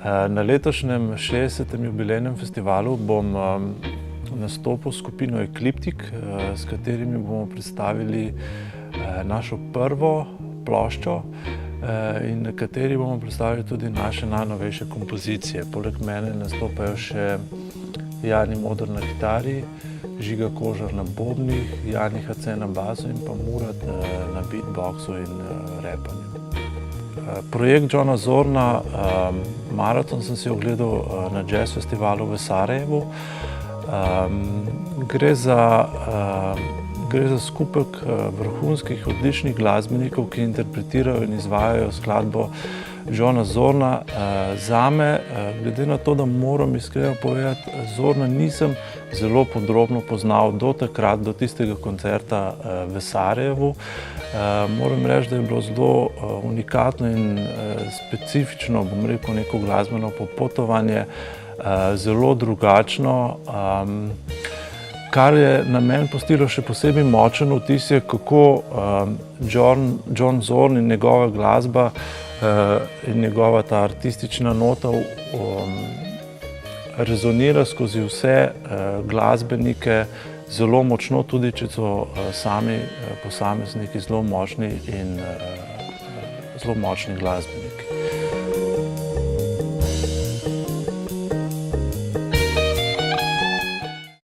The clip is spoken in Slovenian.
Na letošnjem 60. jubilejnem festivalu bom nastopil s skupino Ekliptik, s katerimi bomo predstavili našo prvo ploščo in na kateri bomo predstavili tudi naše najnovejše kompozicije. Poleg mene nastopajo še Jani Moder na kitari, Žiga Kožar na bobnih, Jani Hace na basu in pa Murat na beatboxu in repanju. Projekt Johna Zorna, maraton sem si ogledal na jazz festivalu v Sarajevu. Gre za skupek vrhunskih, odličnih glasbenikov, ki interpretirajo in izvajajo skladbo Johna Zorna. Zame, glede na to, da moram iskreno povedati, Zorna nisem zelo podrobno poznal do takrat, do tistega koncerta v Sarajevu. Moram reči, da je bilo zelo unikatno in specifično, bom rekel, neko glasbeno popotovanje, zelo drugačno. Kar je na meni pustilo še posebej močen vtis, je kako John Zorn in njegova glasba in njegova ta artistična nota rezonira skozi vse glasbenike zelo močno, tudi če so sami posamezniki zelo močni in zelo močni glasbeniki.